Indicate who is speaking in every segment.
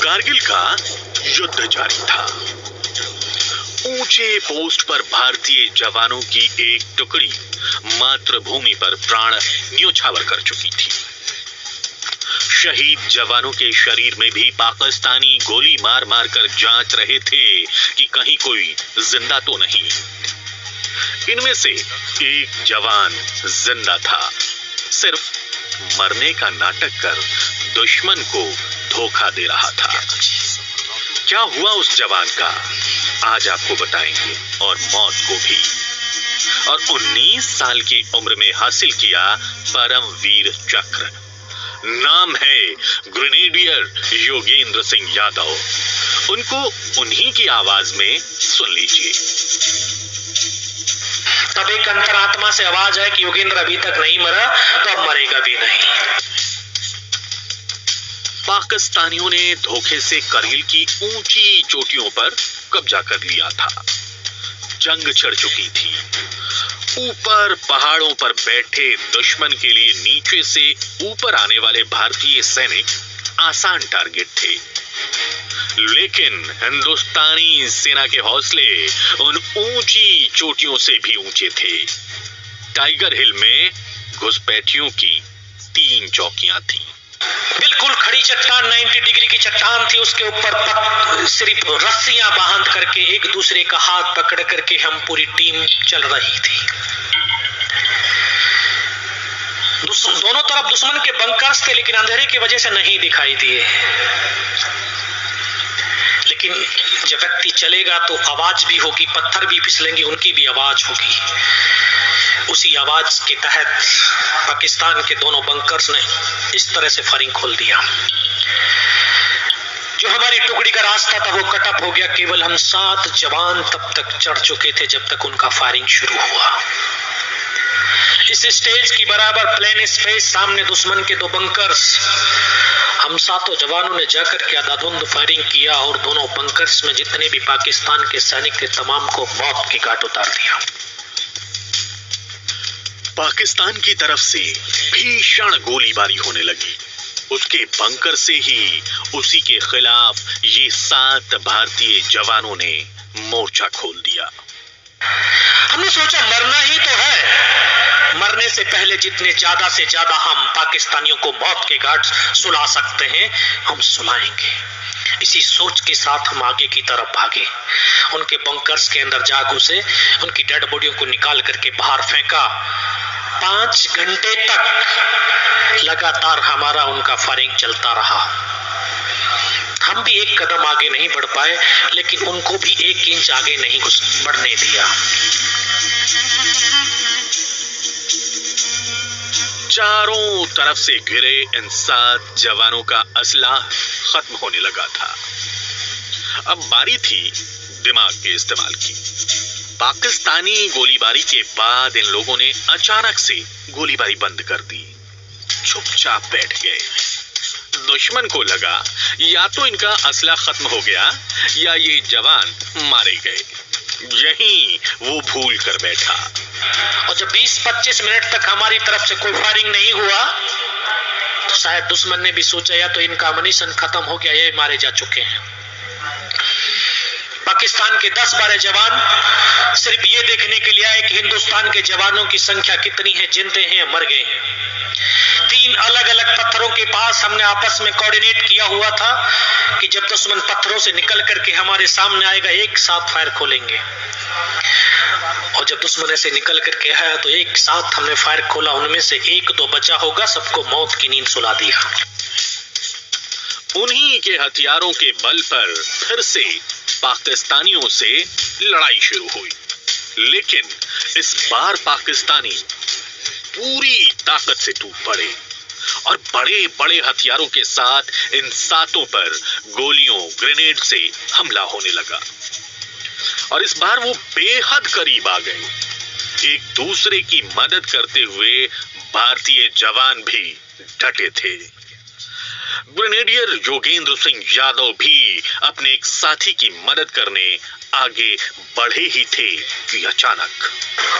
Speaker 1: कारगिल का युद्ध जारी था। ऊंचे पोस्ट पर भारतीय जवानों की एक टुकड़ी मातृभूमि पर प्राण न्योछावर कर चुकी थी। शहीद जवानों के शरीर में भी पाकिस्तानी गोली मार मार कर जांच रहे थे कि कहीं कोई जिंदा तो नहीं। इनमें से एक जवान जिंदा था, सिर्फ मरने का नाटक कर दुश्मन को धोखा दे रहा था। क्या हुआ उस जवान का आज आपको बताएंगे, और मौत को भी। और 19 साल की उम्र में हासिल किया परमवीर चक्र। नाम है ग्रेनेडियर योगेंद्र सिंह यादव। उनको उन्हीं की आवाज में सुन लीजिए।
Speaker 2: तब एक अंतरात्मा से आवाज है कि योगेंद्र अभी तक नहीं मरा तो अब मरेगा भी नहीं।
Speaker 1: पाकिस्तानियों ने धोखे से करगिल की ऊंची चोटियों पर कब्जा कर लिया था। जंग छिड़ चुकी थी। ऊपर पहाड़ों पर बैठे दुश्मन के लिए नीचे से ऊपर आने वाले भारतीय सैनिक आसान टारगेट थे, लेकिन हिंदुस्तानी सेना के हौसले उन ऊंची चोटियों से भी ऊंचे थे। टाइगर हिल में घुसपैठियों की 3 चौकियां थीं।
Speaker 2: बिल्कुल खड़ी चट्टान 90 डिग्री की चट्टान थी। उसके ऊपर सिर्फ रस्सियां बांध करके एक दूसरे का हाथ पकड़ करके हम पूरी टीम चल रही थी। दोनों तरफ दुश्मन के बंकर्स थे, लेकिन अंधेरे की वजह से नहीं दिखाई दिए। लेकिन जब व्यक्ति चलेगा तो आवाज भी होगी, पत्थर भी फिसलेंगे, उनकी भी आवाज होगी। उसी आवाज के तहत पाकिस्तान के दोनों बंकर्स ने इस तरह से फायरिंग खोल दिया। जो हमारी टुकड़ी का रास्ता था वो कट ऑफ हो गया। केवल हम 7 जवान तब तक चढ़ चुके थे जब तक उनका फायरिंग शुरू हुआ। इस स्टेज की बराबर प्लेन स्पेस, सामने दुश्मन के 2 बंकर्स। हम 7 जवानों ने जाकर के अंधाधुंध फायरिंग किया और दोनों बंकर्स में जितने भी पाकिस्तान के सैनिक थे तमाम को मौत की घाट उतार दिया।
Speaker 1: पाकिस्तान की तरफ से भीषण गोलीबारी होने लगी। उसके बंकर से ही उसी के खिलाफ ये 7 भारतीय जवानों ने मोर्चा खोल दिया।
Speaker 2: हमने सोचा मरना ही तो है, मरने से पहले जितने ज्यादा से ज्यादा हम पाकिस्तानियों को मौत के घाट सुला सकते हैं हम सुलाएंगे। इसी सोच के साथ हम आगे की तरफ भागे। उनके बंकर्स के अंदर जा घुसे, उनकी डेड बॉडियों को निकाल करके बाहर फेंका। 5 घंटे तक लगातार हमारा उनका फायरिंग चलता रहा। हम भी एक कदम आगे नहीं बढ़ पाए, लेकिन उनको भी 1 इंच आगे नहीं बढ़ने दिया।
Speaker 1: चारों तरफ से घिरे इन 7 जवानों का असला खत्म होने लगा था। अब बारी थी दिमाग के इस्तेमाल की। पाकिस्तानी गोलीबारी के बाद इन लोगों ने अचानक से गोलीबारी बंद कर दी। चुपचाप बैठ गए। दुश्मन को लगा या तो इनका असला खत्म हो गया या ये जवान मारे गए। यहीं वो भूल कर बैठा।
Speaker 2: और जब 20-25 मिनट तक हमारी तरफ से कोई फायरिंग नहीं हुआ तो शायद दुश्मन ने भी सोचा या तो इनका अम्युनिशन खत्म हो गया, ये मारे जा चुके हैं। पाकिस्तान के 10-12 जवान सिर्फ ये देखने के लिए आए कि हिंदुस्तान के जवानों की संख्या कितनी है, जिंदे हैं या मर गए हैं। 3 अलग अलग पत्थरों के पास हमने आपस में कोऑर्डिनेट किया हुआ था कि जब दुश्मन पत्थरों से निकल करके हमारे सामने आएगा एक साथ फायर खोलेंगे। और जब दुश्मन से निकल करके आया तो एक साथ हमने फायर खोला। उनमें से 1-2 बचा होगा, सबको मौत की नींद सुला दिया।
Speaker 1: उन्हीं के हथियारों के बल पर फिर से पाकिस्तानियों से लड़ाई शुरू हुई, लेकिन इस बार पाकिस्तानी पूरी ताकत से टूट पड़े और बड़े बड़े हथियारों के साथ इन 7 पर गोलियों, ग्रेनेड से हमला होने लगा। और इस बार वो बेहद करीब आ गए। एक दूसरे की मदद करते हुए भारतीय जवान भी डटे थे। ग्रेनेडियर योगेंद्र सिंह यादव भी अपने एक साथी की मदद करने आगे बढ़े ही थे कि अचानक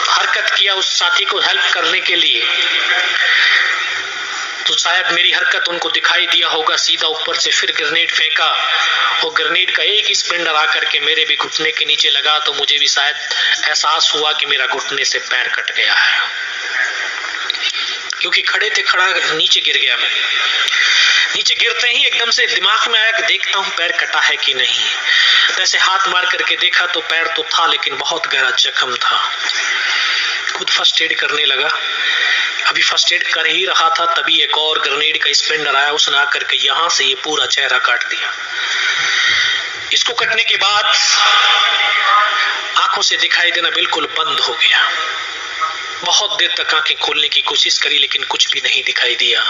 Speaker 2: हरकत किया उस साथी को हेल्प करने के लिए। तो शायद मेरी हरकत उनको दिखाई दिया होगा। सीधा ऊपर से फिर ग्रेनेड फेंका, और ग्रेनेड का एक ही स्प्लिंटर आकर के मेरे भी घुटने के नीचे लगा, तो मुझे भी शायद एहसास हुआ कि मेरा घुटने से पैर कट गया है, क्योंकि खड़े थे, खड़ा नीचे गिर गया। मैं नीचे गिरते ही एकदम से दिमाग में आया कि देखता हूं पैर कटा है कि नहीं। तो ऐसे हाथ मार करके देखा तो पैर तो था, लेकिन बहुत गहरा जख्म था। खुद फर्स्ट एड करने लगा। अभी फर्स्ट एड कर ही रहा था, तभी एक और ग्रेनेड का स्प्लिंटर आया, उसने आकर के यहां से ये पूरा चेहरा काट दिया। इसको कटने के बाद आंखों से दिखाई देना बिल्कुल बंद हो गया। बहुत देर तक आंखें खोलने की कोशिश करी, लेकिन कुछ भी नहीं दिखाई दिया।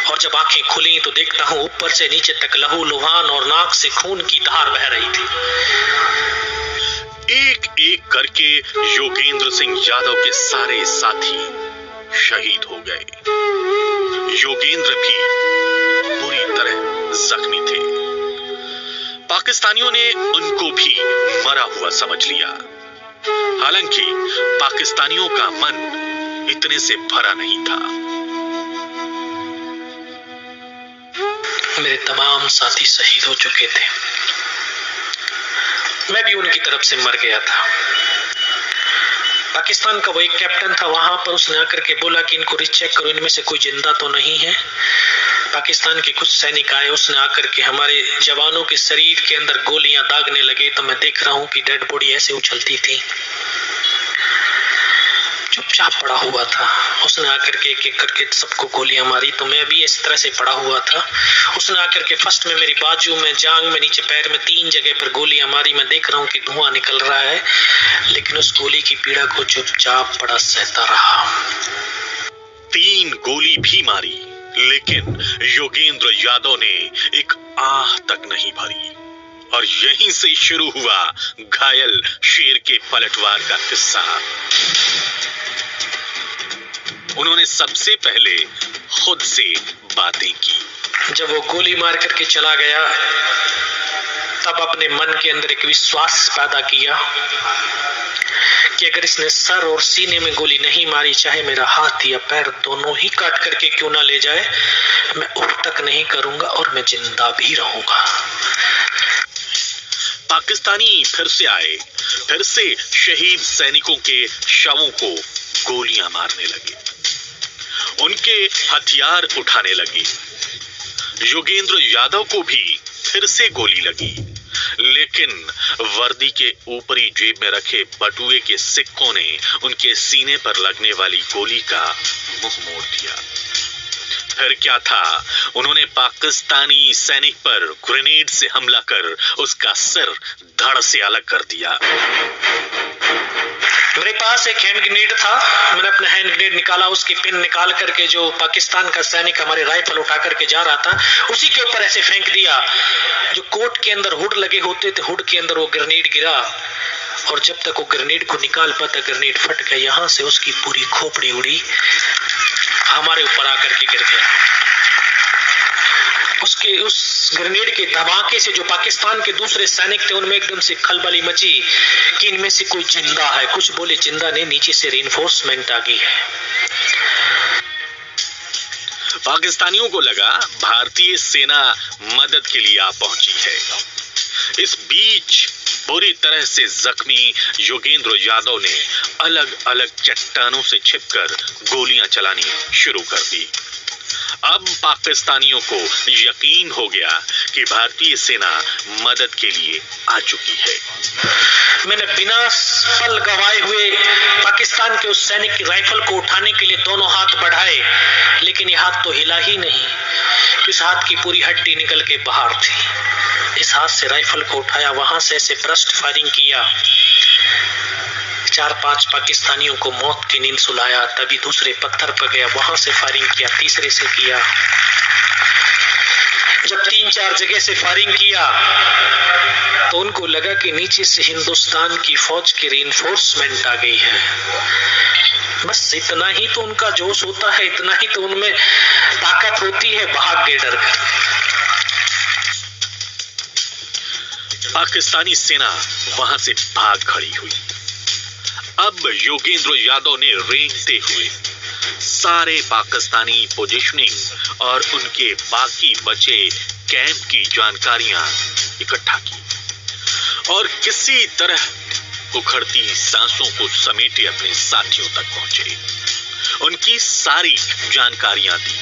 Speaker 2: और जब आंखें खुली तो देखता हूं ऊपर से नीचे तक लहू लुहान और नाक से खून की धार बह रही थी।
Speaker 1: एक एक करके योगेंद्र सिंह यादव के सारे साथी शहीद हो गए। योगेंद्र भी बुरी तरह जख्मी थे। पाकिस्तानियों ने उनको भी मरा हुआ समझ लिया। हालांकि पाकिस्तानियों का मन इतने से भरा नहीं था।
Speaker 2: मेरे तमाम साथी शहीद हो चुके थे, मैं भी उनकी तरफ से मर गया था। पाकिस्तान का वो एक कैप्टन था वहां पर, उसने आकर के बोला कि इनको रिचेक करो, इनमें से कोई जिंदा तो नहीं है। पाकिस्तान के कुछ सैनिक आए, उसने आकर के हमारे जवानों के शरीर के अंदर गोलियां दागने लगे। तो मैं देख रहा हूं कि डेड बॉडी ऐसे उछलती थी, चुपचाप पड़ा हुआ था। उसने आकर के एक एक करके सबको गोलियां मारी, तो मैं भी इस तरह से पड़ा हुआ था। उसने आकर के फर्स्ट में मेरी बाजू में, जांग में, नीचे पैर में 3 जगह पर गोलियां मारी। मैं देख रहा हूं कि धुआं निकल रहा है, लेकिन उस गोली की पीड़ा को चुपचाप पड़ा सहता रहा।
Speaker 1: 3 गोली भी मारी, लेकिन योगेंद्र यादव ने एक आह तक नहीं भरी। और यहीं से शुरू हुआ घायल शेर के पलटवार का किस्सा। उन्होंने सबसे पहले खुद से बातें की।
Speaker 2: जब वो गोली मार करके चला गया, तब अपने मन के अंदर एक विश्वास पैदा किया कि अगर इसने सर और सीने में गोली नहीं मारी, चाहे मेरा हाथ या पैर दोनों ही काट करके क्यों ना ले जाए, मैं उठ तक नहीं करूंगा और मैं जिंदा भी रहूंगा।
Speaker 1: पाकिस्तानी फिर से आए, फिर से शहीद सैनिकों के शवों को गोलियां मारने लगे, उनके हथियार उठाने लगे। योगेंद्र यादव को भी फिर से गोली लगी, लेकिन वर्दी के ऊपरी जेब में रखे बटुए के सिक्कों ने उनके सीने पर लगने वाली गोली का मुंह मोड़ दिया। फिर क्या था, उन्होंने पाकिस्तानी सैनिक पर ग्रेनेड से हमला कर उसका सिर धड़ से अलग कर दिया।
Speaker 2: मेरे पास एक हैंड ग्रेनेड था, मैंने अपना हैंड ग्रेनेड निकाला, उसकी पिन निकाल करके जो पाकिस्तान का सैनिक हमारे राइफल उठा करके जा रहा था, उसी के ऊपर ऐसे फेंक दिया। जो कोट के अंदर हुड लगे होते थे, हुड के अंदर वो ग्रेनेड गिरा, और जब तक वो ग्रेनेड को निकाल पाता, ग्रेनेड फट गया। यहां से उसकी पूरी खोपड़ी उड़ी, हमारे ऊपर आकर के गिर गया। उसके उस ग्रेनेड के धमाके से जो पाकिस्तान के दूसरे सैनिक थे, उनमें एकदम से खलबली मची कि इनमें से कोई जिंदा है। कुछ बोले जिंदा नहीं, नीचे से रीइंफोर्समेंट आ गई है।
Speaker 1: पाकिस्तानियों को लगा भारतीय सेना मदद के लिए आ पहुंची है। इस बीच बुरी तरह से जख्मी योगेंद्र यादव ने अलग अलग चट्टानों से छिपकर गोलियां चलानी शुरू कर दी। अब पाकिस्तानियों को यकीन हो गया कि भारतीय सेना मदद के लिए आ चुकी है।
Speaker 2: मैंने बिना पल गवाए हुए पाकिस्तान के उस सैनिक की राइफल को उठाने के लिए दोनों हाथ बढ़ाए, लेकिन ये हाथ तो हिला ही नहीं। इस हाथ की पूरी हड्डी निकल के बाहर थी। इस हाथ से राइफल को उठाया, वहां से ऐसे ब्रस्ट फायरिंग किया, 4-5 पाकिस्तानियों को मौत की नींद सुलाया। तभी दूसरे पत्थर पर गया, वहां से फायरिंग किया, तीसरे से किया। जब 3-4 जगह से फायरिंग किया तो उनको लगा कि नीचे से हिंदुस्तान की फौज की रीइंफोर्समेंट आ गई है। बस इतना ही तो उनका जोश होता है, इतना ही तो उनमें ताकत होती है, भाग गए डर कर।
Speaker 1: पाकिस्तानी सेना वहां से भाग खड़ी हुई। अब योगेंद्र यादव ने रेंगते हुए सारे पाकिस्तानी पोजीशनिंग और उनके बाकी बचे कैंप की जानकारियां इकट्ठा की और किसी तरह उखड़ती सांसों को समेटे अपने साथियों तक पहुंचे। उनकी सारी जानकारियां दी।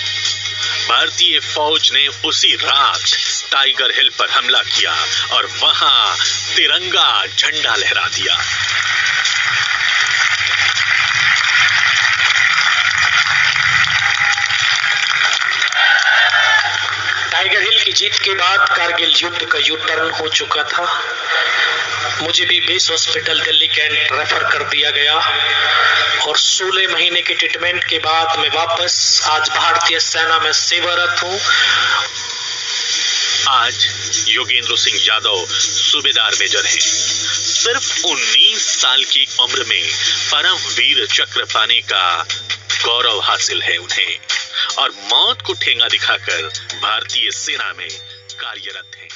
Speaker 1: भारतीय फौज ने उसी रात टाइगर हिल पर हमला किया और वहां तिरंगा झंडा लहरा दिया।
Speaker 2: टाइगर हिल की जीत के बाद कारगिल युद्ध का यू टर्न हो चुका था। मुझे भी base hospital Delhi cantt refer कर दिया गया और 16 महीने के ट्रीटमेंट के बाद मैं वापस आज भारतीय सेना में सेवारत हूं।
Speaker 1: आज योगेंद्र सिंह यादव सूबेदार मेजर हैं। सिर्फ 19 साल की उम्र में परम वीर चक्र पाने का गौरव हासिल है उन्हें और मौत को ठेंगा दिखाकर भारतीय सेना में कार्यरत हैं।